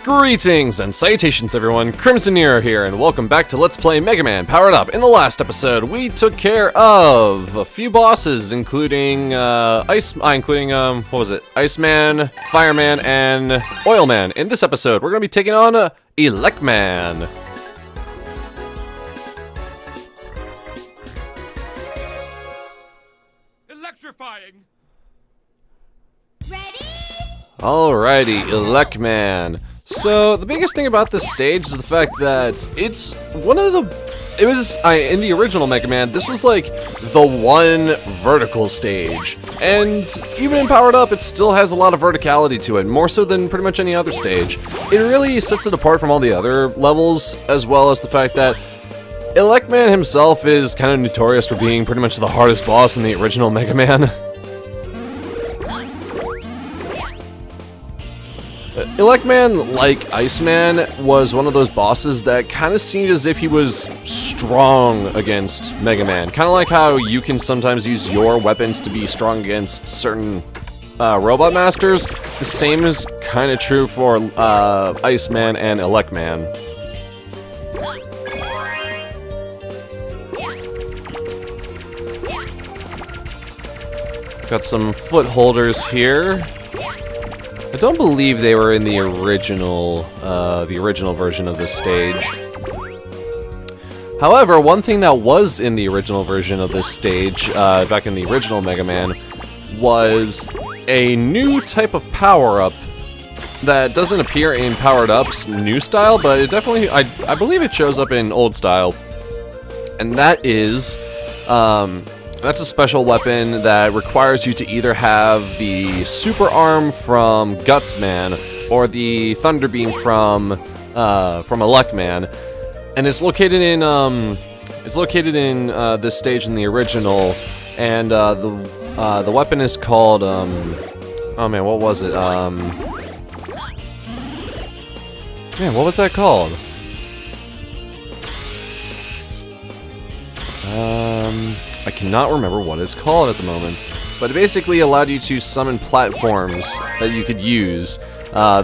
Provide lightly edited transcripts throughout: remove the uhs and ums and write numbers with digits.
Greetings and salutations everyone, Crimson Nero here, and welcome back to Let's Play Mega Man Powered Up. In the last episode, we took care of a few bosses, including, Iceman, Fireman, and Oil Man. In this episode, we're going to be taking on, Electro Man. Electrifying! Ready? Alrighty, Electro Man. So, the biggest thing about this stage is the fact that it's one of the... in the original Mega Man, this was like the one vertical stage. And even in Powered Up, it still has a lot of verticality to it, more so than pretty much any other stage. It really sets it apart from all the other levels, as well as the fact that Electro Man himself is kind of notorious for being pretty much the hardest boss in the original Mega Man. Electro Man, like Iceman, was one of those bosses that kind of seemed as if he was strong against Mega Man. Kind of like how you can sometimes use your weapons to be strong against certain robot masters. The same is kind of true for Iceman and Electro Man. Got some footholders here. I don't believe they were in the original version of this stage. However, one thing that was in the original version of this stage, back in the original Mega Man, was a new type of power-up that doesn't appear in Powered Up's new style, but it definitely, I believe it shows up in old style. And that is, that's a special weapon that requires you to either have the Super Arm from Guts Man or the Thunder Beam from Electro Man, and it's located in this stage in the original, and the weapon is called oh man, what was it? Man, what was that called? I cannot remember what it's called at the moment, but it basically allowed you to summon platforms that you could use.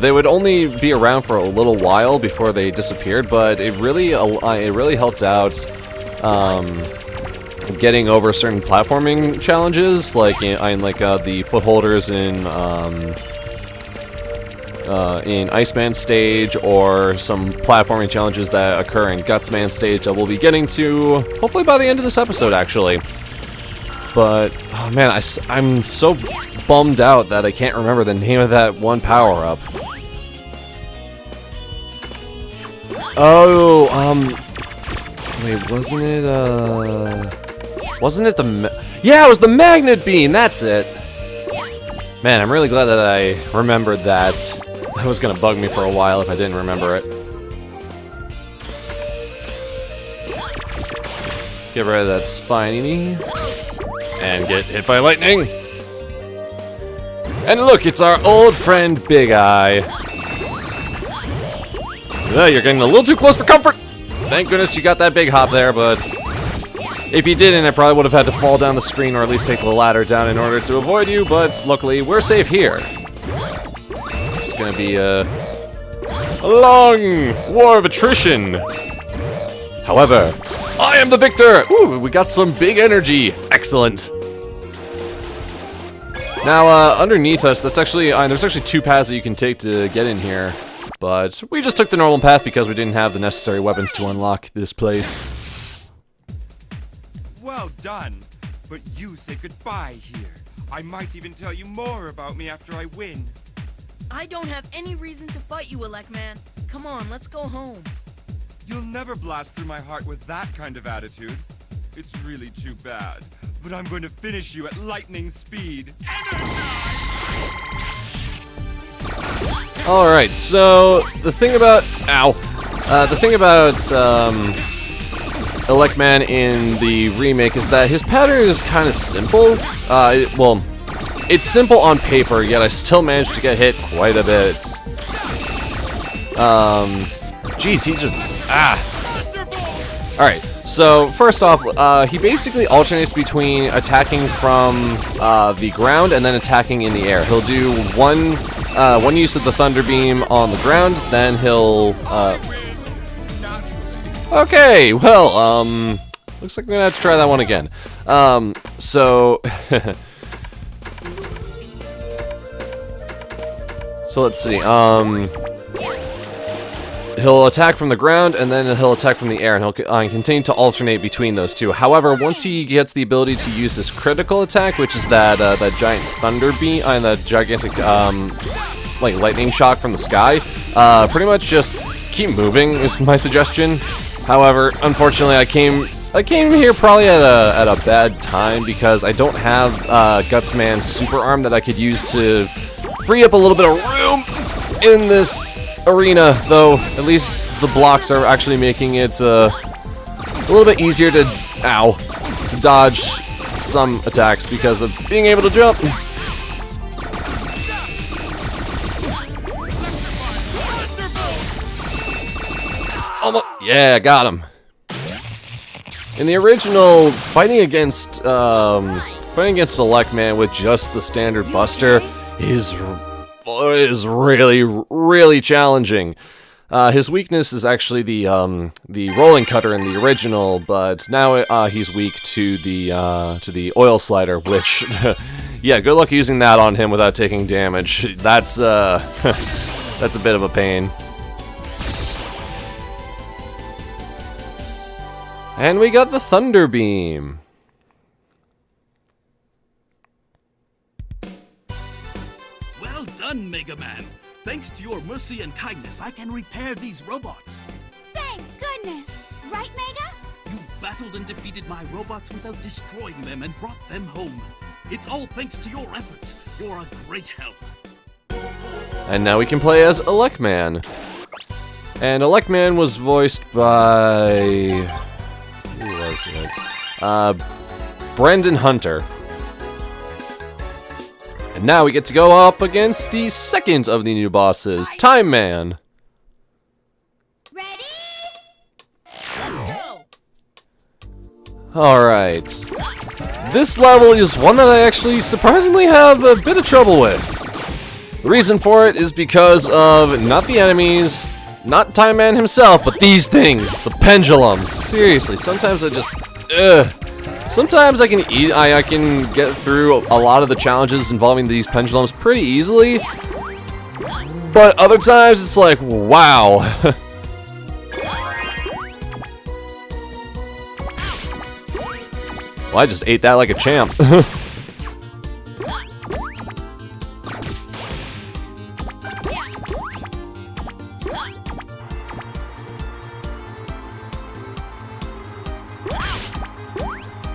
They would only be around for a little while before they disappeared, but it really helped out getting over certain platforming challenges, like in the footholders in Iceman stage, or some platforming challenges that occur in Gutsman stage that we'll be getting to hopefully by the end of this episode, actually. But oh man, I'm so bummed out that I can't remember the name of that one power-up. Oh, wait, wasn't it yeah, it was the magnet beam. That's it. Man, I'm really glad that I remembered that. That was gonna bug me for a while if I didn't remember it. Get rid of that spiny and get hit by lightning. And look, it's our old friend Big Eye. You're getting a little too close for comfort. Thank goodness you got that big hop there, but if you didn't, I probably would have had to fall down the screen or at least take the ladder down in order to avoid you, but luckily we're safe here. It's gonna be a long war of attrition. However, I am the victor! Ooh, we got some big energy. Excellent. Now, underneath us, there's actually two paths that you can take to get in here, but we just took the normal path because we didn't have the necessary weapons to unlock this place. Well done, but you say goodbye here. I might even tell you more about me after I win. I don't have any reason to fight you, Electro Man. Come on, let's go home. You'll never blast through my heart with that kind of attitude. It's really too bad, but I'm going to finish you at lightning speed. Alright, so the thing about Electro Man in the remake is that his pattern is kind of simple. Well, it's simple on paper, yet I still managed to get hit quite a bit. Jeez, he's just Alright, so first off, he basically alternates between attacking from the ground and then attacking in the air. He'll do one one use of the Thunder Beam on the ground, then he'll... Okay, well, looks like I'm gonna have to try that one again. So... So let's see, he'll attack from the ground, and then he'll attack from the air, and he'll continue to alternate between those two. However, once he gets the ability to use this critical attack, which is that giant thunder beam, and the gigantic like lightning shock from the sky, pretty much just keep moving is my suggestion. However, unfortunately, I came here probably at a bad time because I don't have Gutsman's super arm that I could use to free up a little bit of room in this arena, though at least the blocks are actually making it a little bit easier to dodge some attacks because of being able to jump. Almost, yeah, got him. In the original, fighting against Elect Man with just the standard Buster is really challenging. His weakness is actually the rolling cutter in the original, but now he's weak to the oil slider, which yeah, good luck using that on him without taking damage. That's that's a bit of a pain. And we got the Thunder Beam. Well done, Mega Man. Thanks to your mercy and kindness, I can repair these robots. Thank goodness! Right, Mega? You battled and defeated my robots without destroying them and brought them home. It's all thanks to your efforts. You're a great help. And now we can play as Elect Man. And Elect Man was voiced by... who was it? Brendan Hunter. And now we get to go up against the second of the new bosses, Time Man. Ready? Let's go! Alright. This level is one that I actually surprisingly have a bit of trouble with. The reason for it is because of not the enemies, not Time Man himself, but these things, the pendulums. Seriously, sometimes I just, sometimes I can get through a lot of the challenges involving these pendulums pretty easily, but other times it's like, wow. Well, I just ate that like a champ.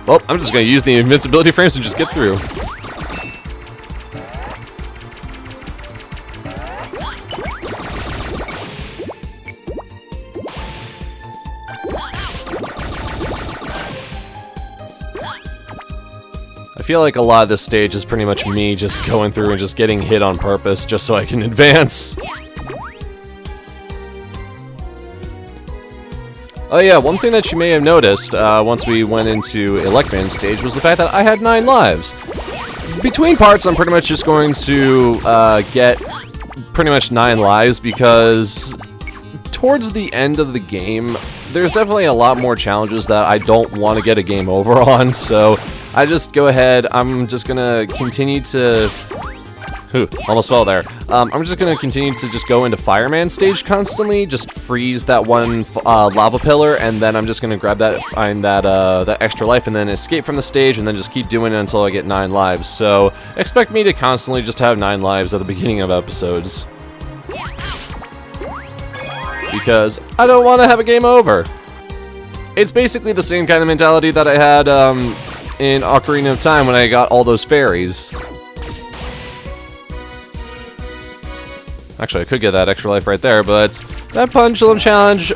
Well, I'm just gonna use the invincibility frames and just get through. I feel like a lot of this stage is pretty much me just going through and just getting hit on purpose just so I can advance. Oh yeah, one thing that you may have noticed once we went into Elect Man stage was the fact that I had 9 lives. Between parts, I'm pretty much just going to get pretty much 9 lives because towards the end of the game, there's definitely a lot more challenges that I don't want to get a game over on, so I just go ahead, I'm just gonna continue to... almost fell there. I'm just gonna continue to just go into Fireman stage constantly, just freeze that one lava pillar, and then I'm just gonna grab that that extra life, and then escape from the stage, and then just keep doing it until I get 9 lives. So expect me to constantly just have 9 lives at the beginning of episodes, because I don't want to have a game over. It's basically the same kind of mentality that I had in Ocarina of Time when I got all those fairies. Actually, I could get that extra life right there, but that pendulum challenge,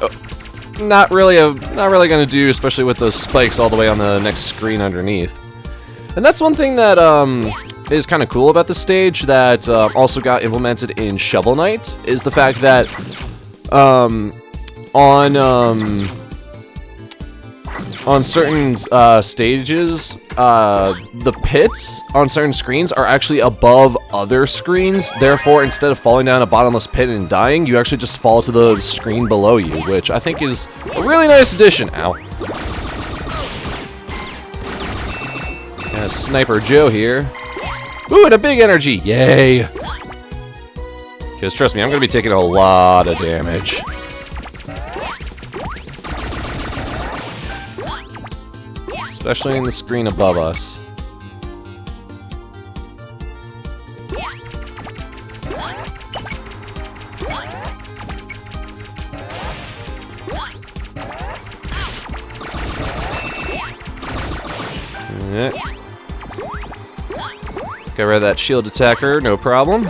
not really gonna do, especially with those spikes all the way on the next screen underneath. And that's one thing that is kind of cool about this stage that also got implemented in Shovel Knight, is the fact that on on certain stages, the pits on certain screens are actually above other screens. Therefore, instead of falling down a bottomless pit and dying, you actually just fall to the screen below you, which I think is a really nice addition. Ow. Sniper Joe here. Ooh, and a big energy. Yay. Because trust me, I'm going to be taking a lot of damage. Especially in the screen above us. Yeah. Get rid of that shield attacker, no problem.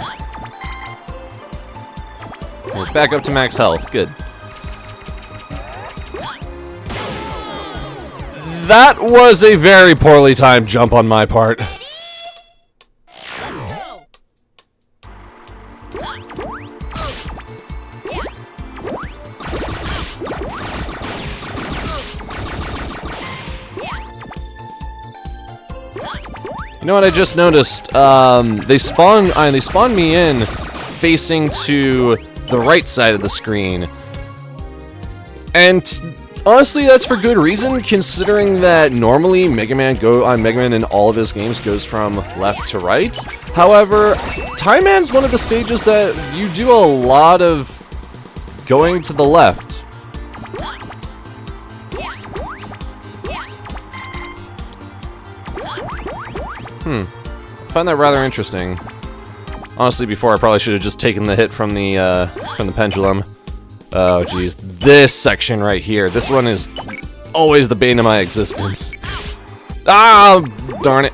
We're back up to max health, good. That was a very poorly timed jump on my part. You know what I just noticed? They spawn me in facing to the right side of the screen. And honestly, that's for good reason, considering that normally Mega Man in all of his games goes from left to right. However, Time Man's one of the stages that you do a lot of going to the left. I find that rather interesting. Honestly, before I probably should have just taken the hit from the pendulum. Oh, geez. This section right here. This one is always the bane of my existence. Ah, darn it.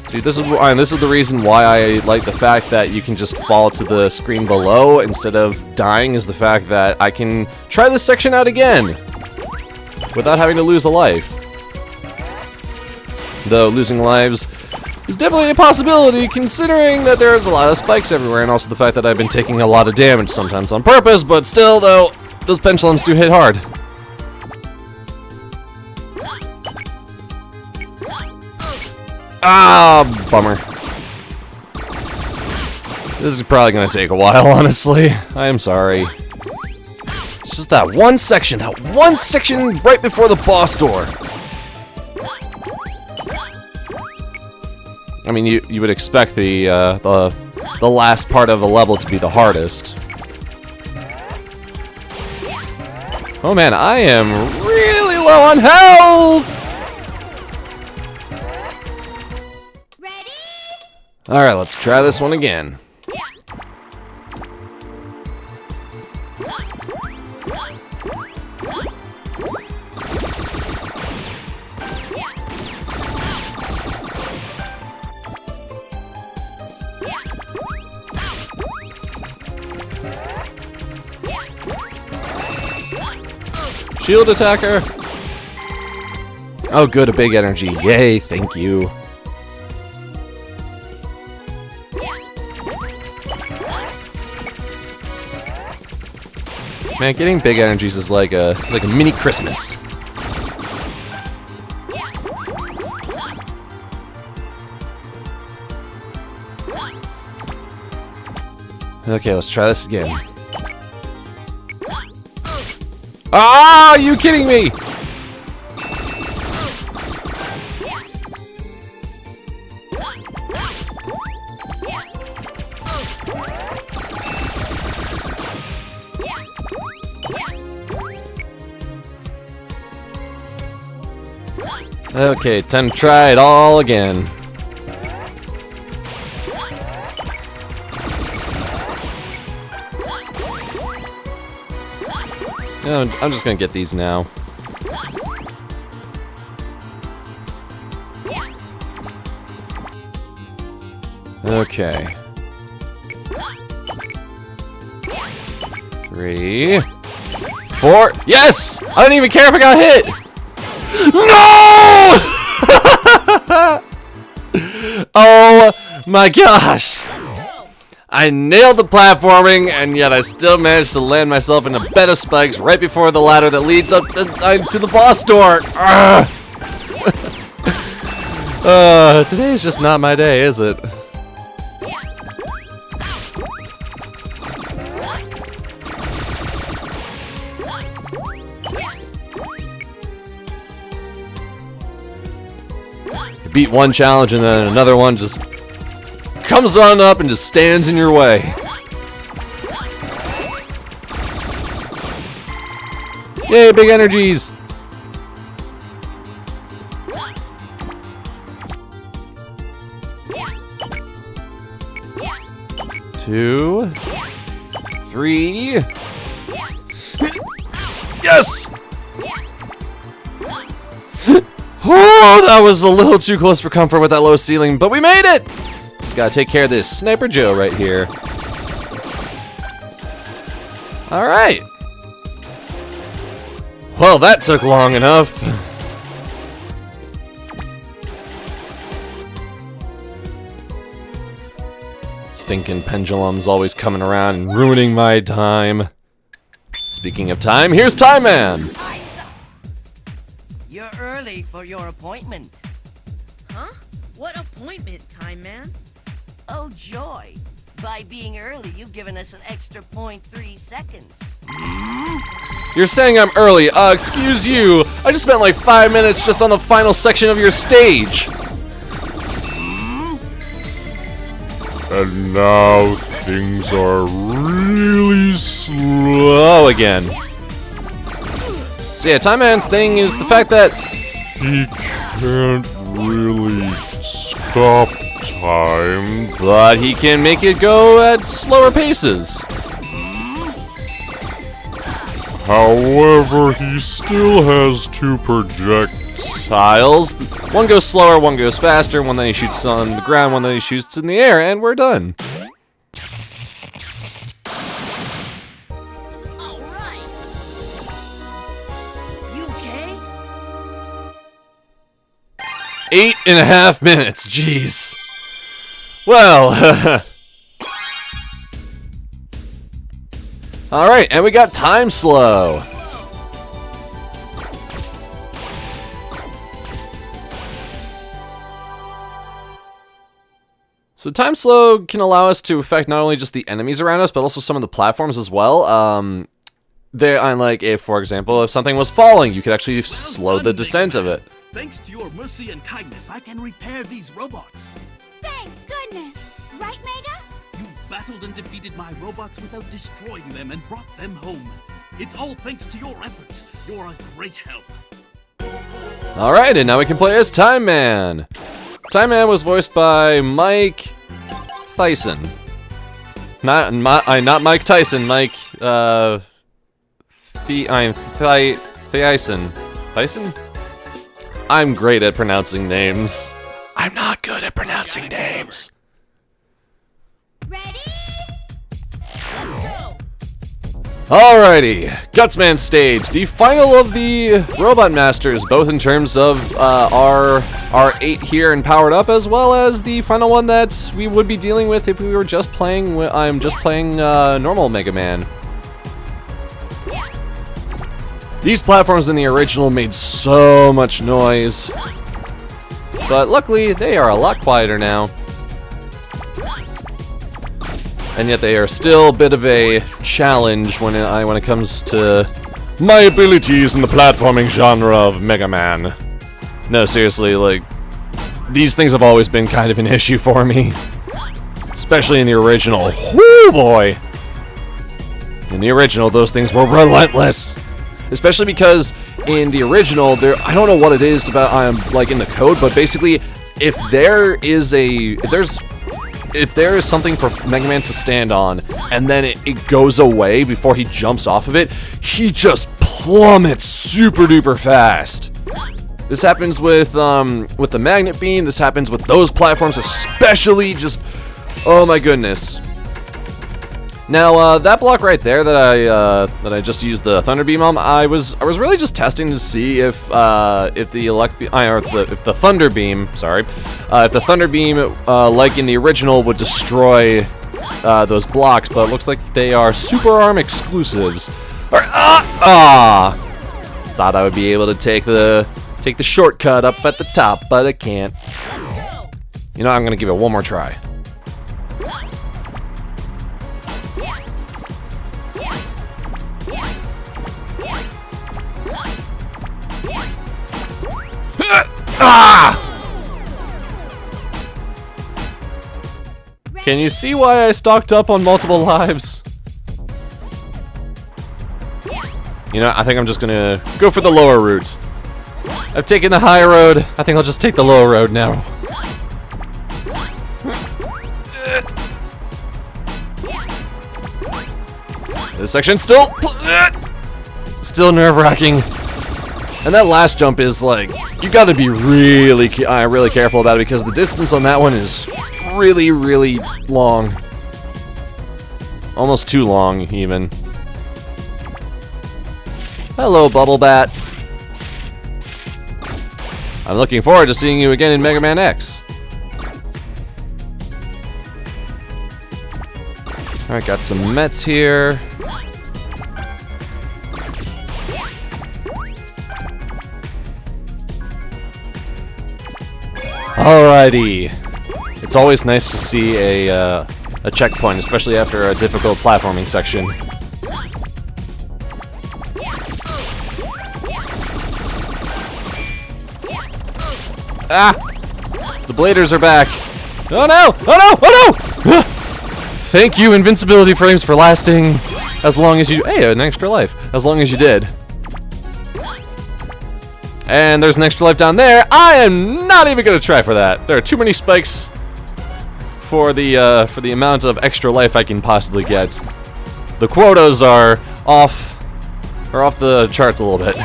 See, this is the reason why I like the fact that you can just fall to the screen below instead of dying, is the fact that I can try this section out again without having to lose a life. Though losing lives is definitely a possibility, considering that there's a lot of spikes everywhere, and also the fact that I've been taking a lot of damage, sometimes on purpose, but still, though, those pendulums do hit hard. Ah, bummer. This is probably going to take a while, honestly. I am sorry. It's just that one section right before the boss door. I mean, you would expect the last part of a level to be the hardest. Oh man, I am really low on health! Ready? Alright, let's try this one again. Shield attacker! Oh good, a big energy. Yay, thank you. Man, getting big energies is like a mini Christmas. Okay, let's try this again. Ah, are you kidding me? Okay, time to try it all again. No, I'm just gonna get these now. Okay. 3, 4. Yes! I don't even care if I got hit! No! Oh my gosh! I nailed the platforming, and yet I still managed to land myself in a bed of spikes right before the ladder that leads up to the boss door. Today is just not my day, is it? You beat one challenge and then another one just comes on up and just stands in your way. Yay, big energies! Two, three. Yes! Oh, that was a little too close for comfort with that low ceiling, but we made it! Just gotta take care of this Sniper Joe right here. Alright. Well, that took long enough. Stinking pendulums always coming around and ruining my time. Speaking of time, here's Time Man! Time's up. You're early for your appointment. Huh? What appointment, Time Man? Oh, joy. By being early, you've given us an extra 0.3 seconds. You're saying I'm early. Excuse you. I just spent like 5 minutes just on the final section of your stage. And now things are really slow again. So yeah, Time Man's thing is the fact that he can't really stop time, but he can make it go at slower paces. However, he still has two projectiles. One goes slower, one goes faster, one that he shoots on the ground, one that he shoots in the air, and we're done. Alright! You okay? 8.5 minutes, jeez. Well, alright, and we got Time Slow. So Time Slow can allow us to affect not only just the enemies around us, but also some of the platforms as well. Like, if, for example, if something was falling, you could actually slow the descent of it. Thanks to your mercy and kindness, I can repair these robots. Thank goodness. Right, Mega? You battled and defeated my robots without destroying them and brought them home. It's all thanks to your efforts. You're a great help. Alright, and now we can play as Time Man. Time Man was voiced by Mike Tyson. Not Mike Tyson, Mike, Tyson. Tyson? I'm great at pronouncing names. I'm not good at pronouncing names. Ready? Let's go! Alrighty, Gutsman stage, the final of the Robot Masters, both in terms of our 8 here and powered up, as well as the final one that we would be dealing with if we were just playing. I'm just playing normal Mega Man. These platforms in the original made so much noise, but luckily they are a lot quieter now. And yet they are still a bit of a challenge when it comes to my abilities in the platforming genre of Mega Man. No, seriously, like, these things have always been kind of an issue for me. Especially in the original. Whoo boy! In the original, those things were relentless. Especially because in the original, I don't know what it is about like in the code, but basically, if there is something for Mega Man to stand on, and then it goes away before he jumps off of it, he just plummets super duper fast. This happens with the magnet beam. This happens with those platforms, especially. Just, oh my goodness. Now that block right there that I just used the Thunder Beam on, I was really just testing to see if the Thunder Beam, like in the original, would destroy those blocks, but it looks like they are Super Arm exclusives. Thought I would be able to take the shortcut up at the top, but I can't. You know, I'm gonna give it one more try. Can you see why I stocked up on multiple lives? You know, I think I'm just gonna go for the lower route. I've taken the high road. I think I'll just take the lower road now. This section still nerve-wracking. And that last jump is like, you gotta be really careful about it because the distance on that one is really long. Almost too long, even. Hello, Bubble Bat. I'm looking forward to seeing you again in Mega Man X. Alright, got some Mets here. Alrighty. It's always nice to see a checkpoint, especially after a difficult platforming section. Ah! The bladers are back. Oh no! Oh no! Oh no! Thank you, invincibility frames, for lasting as long as you... Hey, an extra life. As long as you did. And there's an extra life down there. I am not even gonna try for that. There are too many spikes for the amount of extra life I can possibly get. The quotas are off the charts a little bit.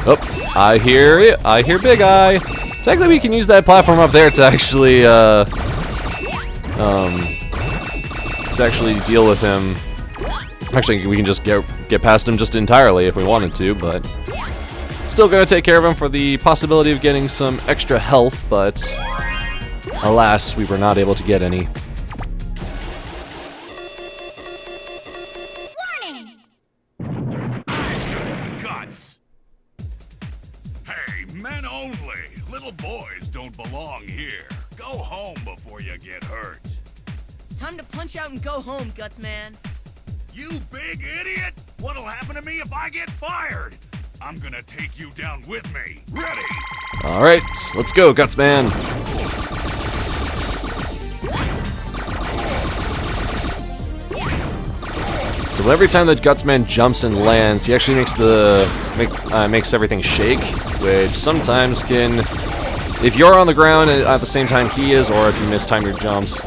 Oh, I hear it. I hear Big Eye. Technically, we can use that platform up there to actually deal with him. Actually, we can just get past him just entirely if we wanted to, but still gonna take care of him for the possibility of getting some extra health, but alas, we were not able to get any. Warning! Guts! Hey, men only! Little boys don't belong here. Go home before you get hurt. Time to punch out and go home, Guts Man. You big idiot! What'll happen to me if I get fired? I'm gonna take you down with me. Ready? Alright, let's go, Guts Man. So every time that Guts Man jumps and lands, he actually makes everything shake, which sometimes can... If you're on the ground at the same time he is, or if you mistime your jumps,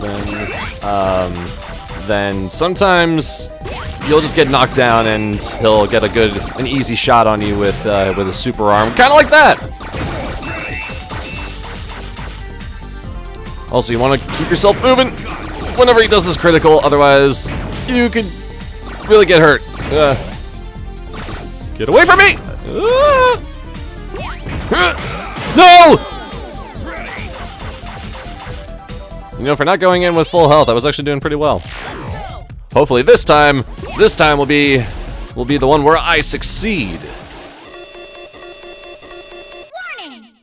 then sometimes you'll just get knocked down and he'll get an easy shot on you with a super arm, kind of like that. Also, you want to keep yourself moving whenever he does this critical, otherwise you could really get hurt. Get away from me! No! You know, for not going in with full health, I was actually doing pretty well. Hopefully this time will be the one where I succeed. Warning!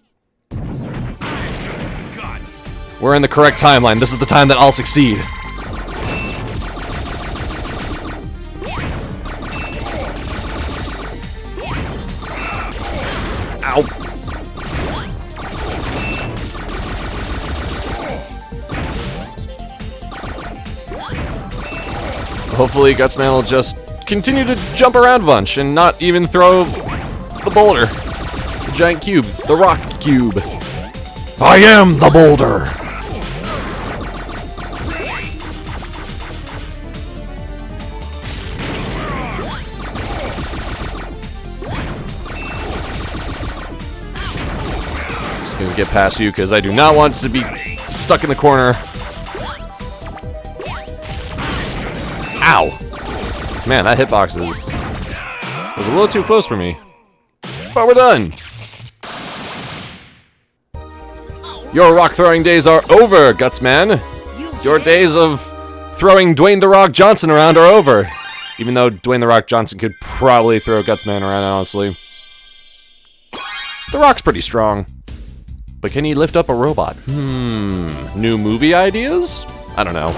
We're in the correct timeline. This is the time that I'll succeed. Ow. Hopefully Gutsman will just continue to jump around a bunch and not even throw the boulder. The giant cube. The rock cube. I am the boulder! Just gonna get past you because I do not want to be stuck in the corner. Ow! Man, that hitbox was a little too close for me. But we're done! Your rock-throwing days are over, Gutsman. Your days of throwing Dwayne The Rock Johnson around are over. Even though Dwayne The Rock Johnson could probably throw Gutsman around, honestly. The Rock's pretty strong. But can he lift up a robot? New movie ideas? I don't know.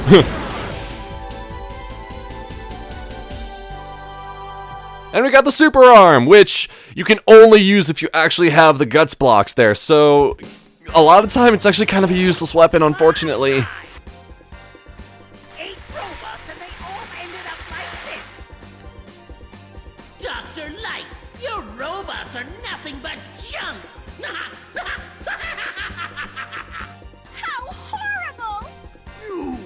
And we got the super arm, which you can only use if you actually have the guts blocks there. So a lot of the time it's actually kind of a useless weapon, unfortunately. 8 robots and they all ended up like this. Dr. Light, your robots are nothing but junk! How horrible! You!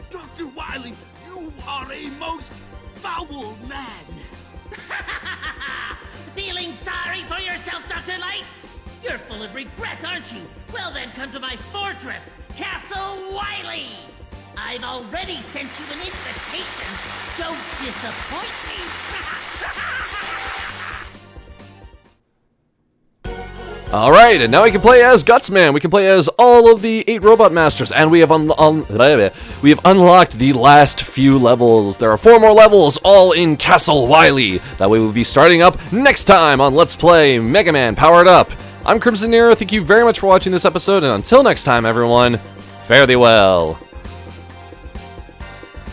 Dr. Wily, you are a most foul man! Feeling sorry for yourself, Dr. Light? You're full of regret, aren't you? Well then, come to my fortress, Castle Wily! I've already sent you an invitation. Don't disappoint me. Alright, and now we can play as Gutsman. We can play as all of the 8 Robot Masters, and we have unlocked the last few levels. There are 4 more levels, all in Castle Wily, that we will be starting up next time on Let's Play Mega Man Powered Up. I'm Crimson Nero, thank you very much for watching this episode, and until next time, everyone, fare thee well.